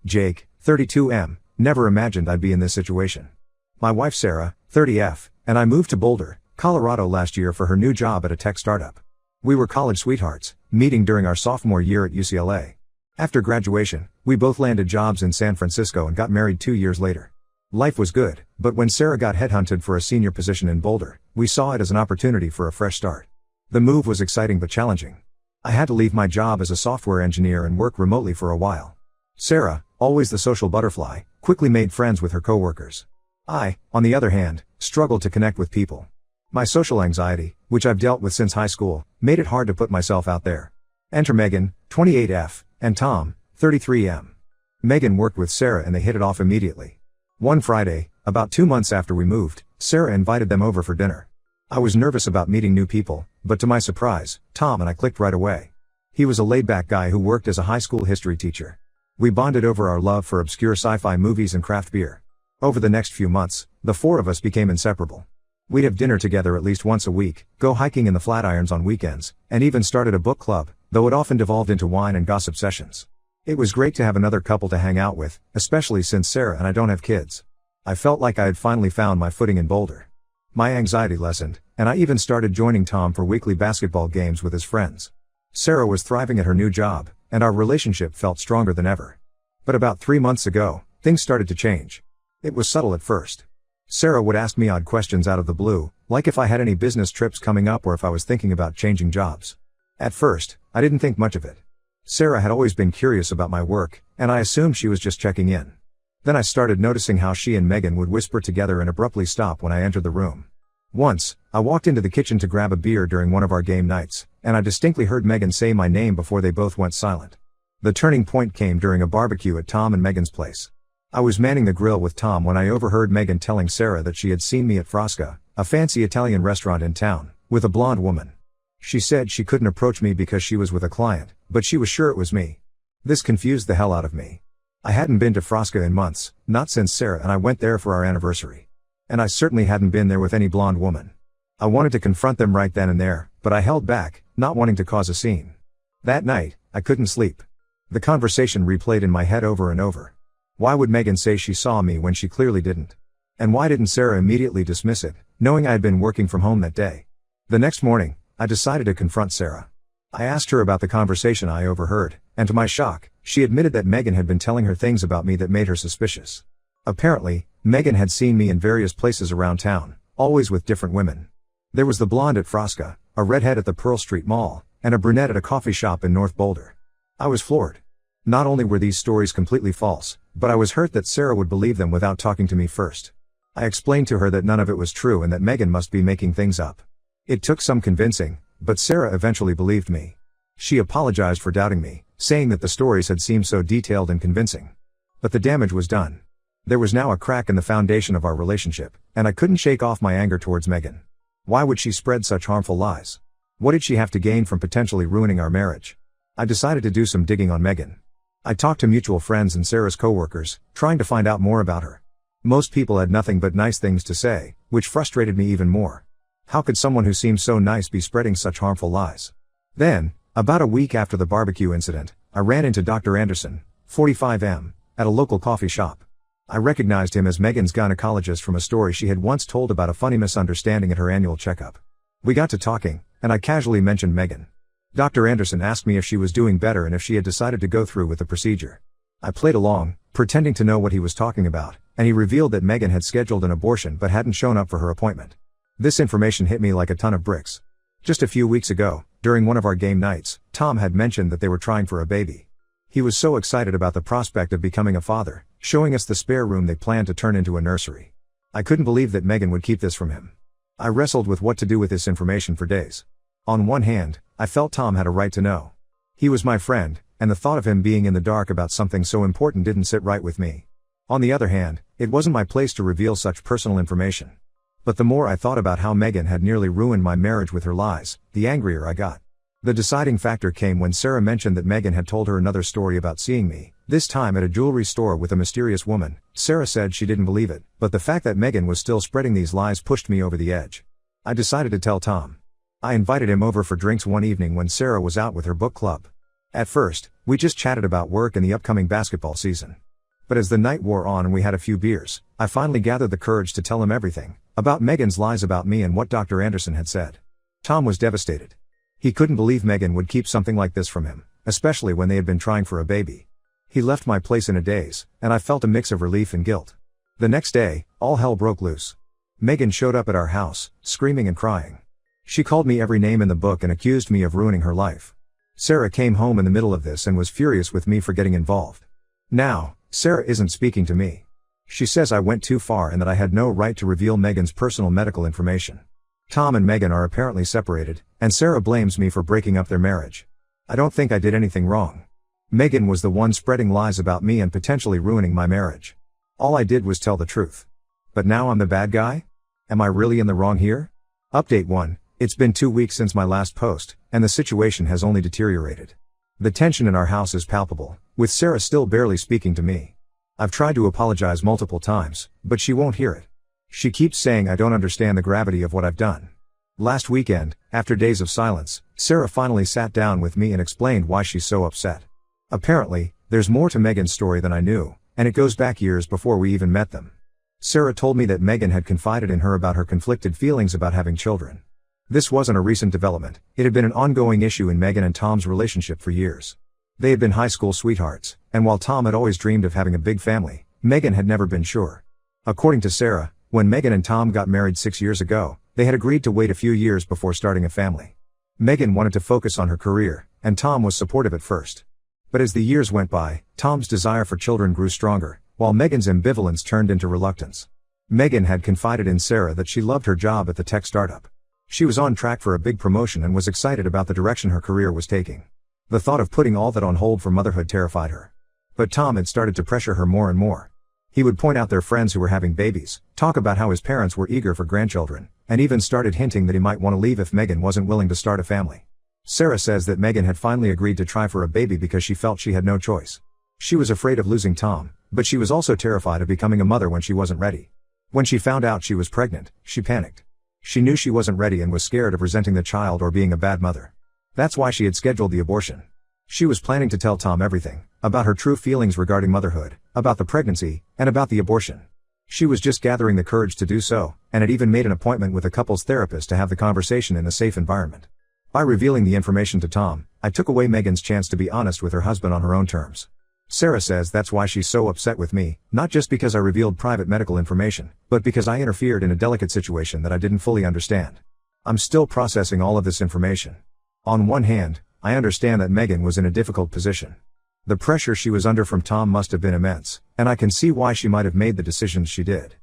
Jake, 32M, never imagined I'd be in this situation. My wife Sarah, 30F, and I moved to Boulder, Colorado last year for her new job at a tech startup. We were college sweethearts, meeting during our sophomore year at UCLA. After graduation, we both landed jobs in San Francisco and got married 2 years later. Life was good, but when Sarah got headhunted for a senior position in Boulder, we saw it as an opportunity for a fresh start. The move was exciting but challenging. I had to leave my job as a software engineer and work remotely for a while. Sarah, always the social butterfly, quickly made friends with her coworkers. I, on the other hand, struggled to connect with people. My social anxiety, which I've dealt with since high school, made it hard to put myself out there. Enter Megan, 28F, and Tom, 33M. Megan worked with Sarah and they hit it off immediately. One Friday, about 2 months after we moved, Sarah invited them over for dinner. I was nervous about meeting new people, but to my surprise, Tom and I clicked right away. He was a laid-back guy who worked as a high school history teacher. We bonded over our love for obscure sci-fi movies and craft beer. Over the next few months, the four of us became inseparable. We'd have dinner together at least once a week, go hiking in the Flatirons on weekends, and even started a book club, though it often devolved into wine and gossip sessions. It was great to have another couple to hang out with, especially since Sarah and I don't have kids. I felt like I had finally found my footing in Boulder. My anxiety lessened, and I even started joining Tom for weekly basketball games with his friends. Sarah was thriving at her new job, and our relationship felt stronger than ever. But about 3 months ago, things started to change. It was subtle at first. Sarah would ask me odd questions out of the blue, like if I had any business trips coming up or if I was thinking about changing jobs. At first, I didn't think much of it. Sarah had always been curious about my work, and I assumed she was just checking in. Then I started noticing how she and Megan would whisper together and abruptly stop when I entered the room. Once, I walked into the kitchen to grab a beer during one of our game nights, and I distinctly heard Megan say my name before they both went silent. The turning point came during a barbecue at Tom and Megan's place. I was manning the grill with Tom when I overheard Megan telling Sarah that she had seen me at Frasca, a fancy Italian restaurant in town, with a blonde woman. She said she couldn't approach me because she was with a client, but she was sure it was me. This confused the hell out of me. I hadn't been to Frasca in months, not since Sarah and I went there for our anniversary. And I certainly hadn't been there with any blonde woman. I wanted to confront them right then and there, but I held back, not wanting to cause a scene. That night, I couldn't sleep. The conversation replayed in my head over and over. Why would Megan say she saw me when she clearly didn't? And why didn't Sarah immediately dismiss it, knowing I had been working from home that day? The next morning, I decided to confront Sarah. I asked her about the conversation I overheard, and to my shock, she admitted that Megan had been telling her things about me that made her suspicious. Apparently, Megan had seen me in various places around town, always with different women. There was the blonde at Frasca, a redhead at the Pearl Street Mall, and a brunette at a coffee shop in North Boulder. I was floored. Not only were these stories completely false, but I was hurt that Sarah would believe them without talking to me first. I explained to her that none of it was true and that Megan must be making things up. It took some convincing, but Sarah eventually believed me. She apologized for doubting me, saying that the stories had seemed so detailed and convincing. But the damage was done. There was now a crack in the foundation of our relationship, and I couldn't shake off my anger towards Megan. Why would she spread such harmful lies? What did she have to gain from potentially ruining our marriage? I decided to do some digging on Megan. I talked to mutual friends and Sarah's coworkers, trying to find out more about her. Most people had nothing but nice things to say, which frustrated me even more. How could someone who seemed so nice be spreading such harmful lies? Then, about a week after the barbecue incident, I ran into Dr. Anderson, 45M, at a local coffee shop. I recognized him as Megan's gynecologist from a story she had once told about a funny misunderstanding at her annual checkup. We got to talking, and I casually mentioned Megan. Dr. Anderson asked me if she was doing better and if she had decided to go through with the procedure. I played along, pretending to know what he was talking about, and he revealed that Megan had scheduled an abortion but hadn't shown up for her appointment. This information hit me like a ton of bricks. Just a few weeks ago, during one of our game nights, Tom had mentioned that they were trying for a baby. He was so excited about the prospect of becoming a father, showing us the spare room they planned to turn into a nursery. I couldn't believe that Megan would keep this from him. I wrestled with what to do with this information for days. On one hand, I felt Tom had a right to know. He was my friend, and the thought of him being in the dark about something so important didn't sit right with me. On the other hand, it wasn't my place to reveal such personal information. But the more I thought about how Megan had nearly ruined my marriage with her lies, the angrier I got. The deciding factor came when Sarah mentioned that Megan had told her another story about seeing me, this time at a jewelry store with a mysterious woman. Sarah said she didn't believe it, but the fact that Megan was still spreading these lies pushed me over the edge. I decided to tell Tom. I invited him over for drinks one evening when Sarah was out with her book club. At first, we just chatted about work and the upcoming basketball season. But as the night wore on and we had a few beers, I finally gathered the courage to tell him everything, about Megan's lies about me and what Dr. Anderson had said. Tom was devastated. He couldn't believe Megan would keep something like this from him, especially when they had been trying for a baby. He left my place in a daze, and I felt a mix of relief and guilt. The next day, all hell broke loose. Megan showed up at our house, screaming and crying. She called me every name in the book and accused me of ruining her life. Sarah came home in the middle of this and was furious with me for getting involved. Now, Sarah isn't speaking to me. She says I went too far and that I had no right to reveal Megan's personal medical information. Tom and Megan are apparently separated, and Sarah blames me for breaking up their marriage. I don't think I did anything wrong. Megan was the one spreading lies about me and potentially ruining my marriage. All I did was tell the truth. But now I'm the bad guy? Am I really in the wrong here? Update 1. It's been 2 weeks since my last post, and the situation has only deteriorated. The tension in our house is palpable, with Sarah still barely speaking to me. I've tried to apologize multiple times, but she won't hear it. She keeps saying I don't understand the gravity of what I've done. Last weekend, after days of silence, Sarah finally sat down with me and explained why she's so upset. Apparently, there's more to Megan's story than I knew, and it goes back years before we even met them. Sarah told me that Megan had confided in her about her conflicted feelings about having children. This wasn't a recent development, it had been an ongoing issue in Megan and Tom's relationship for years. They had been high school sweethearts, and while Tom had always dreamed of having a big family, Megan had never been sure. According to Sarah, when Megan and Tom got married 6 years ago, they had agreed to wait a few years before starting a family. Megan wanted to focus on her career, and Tom was supportive at first. But as the years went by, Tom's desire for children grew stronger, while Megan's ambivalence turned into reluctance. Megan had confided in Sarah that she loved her job at the tech startup. She was on track for a big promotion and was excited about the direction her career was taking. The thought of putting all that on hold for motherhood terrified her. But Tom had started to pressure her more and more. He would point out their friends who were having babies, talk about how his parents were eager for grandchildren, and even started hinting that he might want to leave if Megan wasn't willing to start a family. Sarah says that Megan had finally agreed to try for a baby because she felt she had no choice. She was afraid of losing Tom, but she was also terrified of becoming a mother when she wasn't ready. When she found out she was pregnant, she panicked. She knew she wasn't ready and was scared of resenting the child or being a bad mother. That's why she had scheduled the abortion. She was planning to tell Tom everything, about her true feelings regarding motherhood, about the pregnancy, and about the abortion. She was just gathering the courage to do so, and had even made an appointment with a couples therapist to have the conversation in a safe environment. By revealing the information to Tom, I took away Megan's chance to be honest with her husband on her own terms. Sarah says that's why she's so upset with me, not just because I revealed private medical information, but because I interfered in a delicate situation that I didn't fully understand. I'm still processing all of this information. On one hand, I understand that Megan was in a difficult position. The pressure she was under from Tom must have been immense, and I can see why she might have made the decisions she did.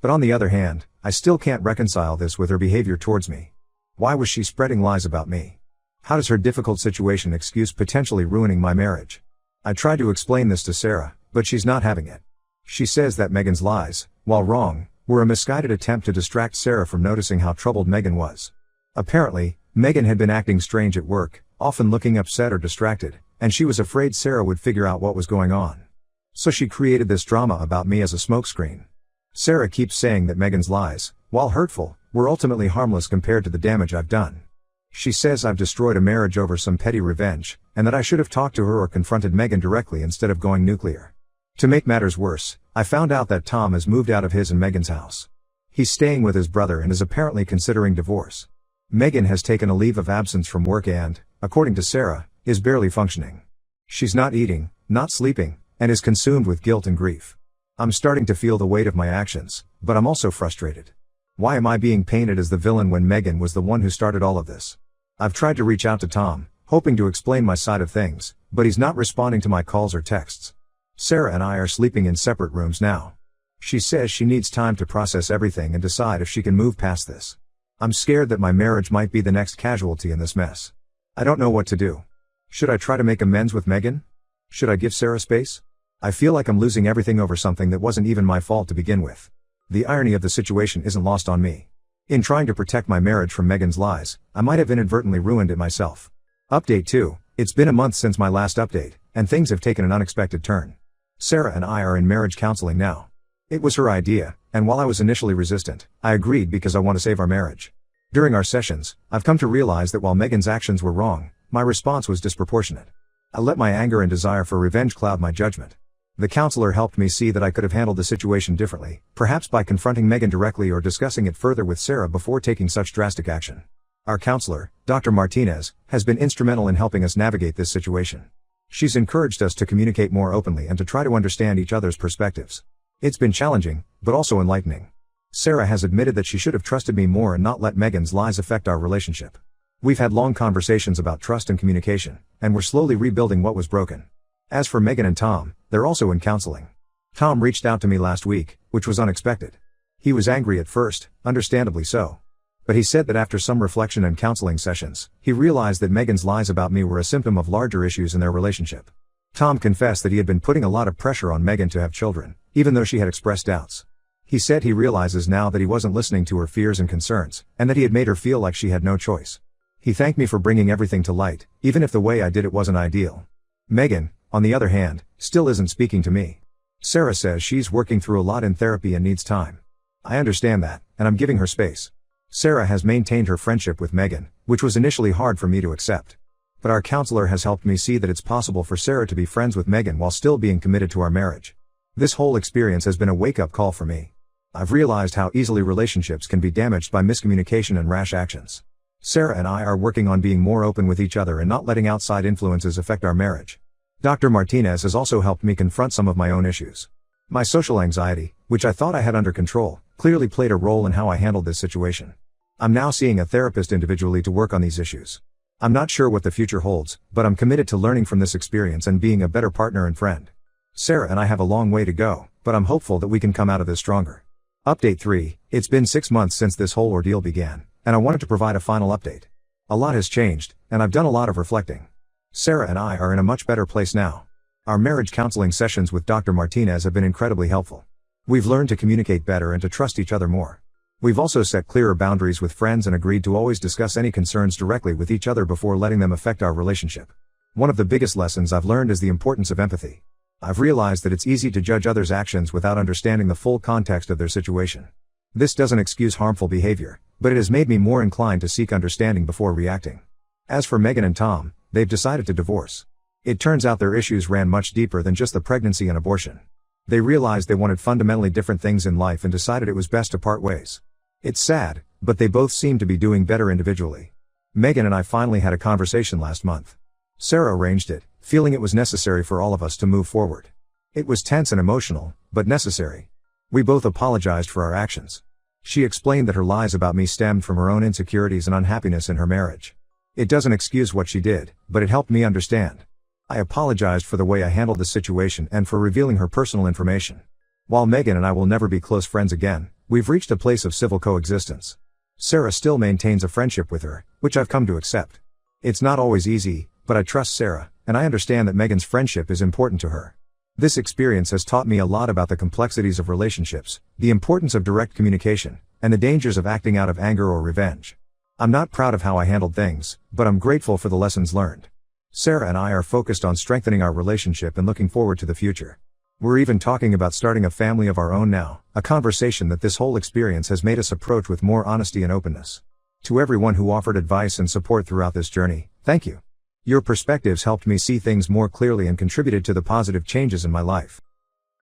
But on the other hand, I still can't reconcile this with her behavior towards me. Why was she spreading lies about me? How does her difficult situation excuse potentially ruining my marriage? I tried to explain this to Sarah, but she's not having it. She says that Megan's lies, while wrong, were a misguided attempt to distract Sarah from noticing how troubled Megan was. Apparently, Megan had been acting strange at work, often looking upset or distracted, and she was afraid Sarah would figure out what was going on. So she created this drama about me as a smokescreen. Sarah keeps saying that Megan's lies, while hurtful, were ultimately harmless compared to the damage I've done. She says I've destroyed a marriage over some petty revenge, and that I should have talked to her or confronted Megan directly instead of going nuclear. To make matters worse, I found out that Tom has moved out of his and Megan's house. He's staying with his brother and is apparently considering divorce. Megan has taken a leave of absence from work and, according to Sarah, is barely functioning. She's not eating, not sleeping, and is consumed with guilt and grief. I'm starting to feel the weight of my actions, but I'm also frustrated. Why am I being painted as the villain when Megan was the one who started all of this? I've tried to reach out to Tom, hoping to explain my side of things, but he's not responding to my calls or texts. Sarah and I are sleeping in separate rooms now. She says she needs time to process everything and decide if she can move past this. I'm scared that my marriage might be the next casualty in this mess. I don't know what to do. Should I try to make amends with Megan? Should I give Sarah space? I feel like I'm losing everything over something that wasn't even my fault to begin with. The irony of the situation isn't lost on me. In trying to protect my marriage from Megan's lies, I might have inadvertently ruined it myself. Update 2. It's been a month since my last update, and things have taken an unexpected turn. Sarah and I are in marriage counseling now. It was her idea, and while I was initially resistant, I agreed because I want to save our marriage. During our sessions, I've come to realize that while Megan's actions were wrong, my response was disproportionate. I let my anger and desire for revenge cloud my judgment. The counselor helped me see that I could have handled the situation differently, perhaps by confronting Megan directly or discussing it further with Sarah before taking such drastic action. Our counselor, Dr. Martinez, has been instrumental in helping us navigate this situation. She's encouraged us to communicate more openly and to try to understand each other's perspectives. It's been challenging, but also enlightening. Sarah has admitted that she should have trusted me more and not let Megan's lies affect our relationship. We've had long conversations about trust and communication, and we're slowly rebuilding what was broken. As for Megan and Tom, they're also in counseling. Tom reached out to me last week, which was unexpected. He was angry at first, understandably so. But he said that after some reflection and counseling sessions, he realized that Megan's lies about me were a symptom of larger issues in their relationship. Tom confessed that he had been putting a lot of pressure on Megan to have children, even though she had expressed doubts. He said he realizes now that he wasn't listening to her fears and concerns, and that he had made her feel like she had no choice. He thanked me for bringing everything to light, even if the way I did it wasn't ideal. Megan, on the other hand, still isn't speaking to me. Sarah says she's working through a lot in therapy and needs time. I understand that, and I'm giving her space. Sarah has maintained her friendship with Megan, which was initially hard for me to accept. But our counselor has helped me see that it's possible for Sarah to be friends with Megan while still being committed to our marriage. This whole experience has been a wake-up call for me. I've realized how easily relationships can be damaged by miscommunication and rash actions. Sarah and I are working on being more open with each other and not letting outside influences affect our marriage. Dr. Martinez has also helped me confront some of my own issues. My social anxiety, which I thought I had under control, clearly played a role in how I handled this situation. I'm now seeing a therapist individually to work on these issues. I'm not sure what the future holds, but I'm committed to learning from this experience and being a better partner and friend. Sarah and I have a long way to go, but I'm hopeful that we can come out of this stronger. Update 3, it's been 6 months since this whole ordeal began, and I wanted to provide a final update. A lot has changed, and I've done a lot of reflecting. Sarah and I are in a much better place now. Our marriage counseling sessions with Dr. Martinez have been incredibly helpful. We've learned to communicate better and to trust each other more. We've also set clearer boundaries with friends and agreed to always discuss any concerns directly with each other before letting them affect our relationship. One of the biggest lessons I've learned is the importance of empathy. I've realized that it's easy to judge others' actions without understanding the full context of their situation. This doesn't excuse harmful behavior, but it has made me more inclined to seek understanding before reacting. As for Megan and Tom, they've decided to divorce. It turns out their issues ran much deeper than just the pregnancy and abortion. They realized they wanted fundamentally different things in life and decided it was best to part ways. It's sad, but they both seem to be doing better individually. Megan and I finally had a conversation last month. Sarah arranged it, feeling it was necessary for all of us to move forward. It was tense and emotional, but necessary. We both apologized for our actions. She explained that her lies about me stemmed from her own insecurities and unhappiness in her marriage. It doesn't excuse what she did, but it helped me understand. I apologized for the way I handled the situation and for revealing her personal information. While Megan and I will never be close friends again, we've reached a place of civil coexistence. Sarah still maintains a friendship with her, which I've come to accept. It's not always easy, but I trust Sarah, and I understand that Megan's friendship is important to her. This experience has taught me a lot about the complexities of relationships, the importance of direct communication, and the dangers of acting out of anger or revenge. I'm not proud of how I handled things, but I'm grateful for the lessons learned. Sarah and I are focused on strengthening our relationship and looking forward to the future. We're even talking about starting a family of our own now, a conversation that this whole experience has made us approach with more honesty and openness. To everyone who offered advice and support throughout this journey, thank you. Your perspectives helped me see things more clearly and contributed to the positive changes in my life.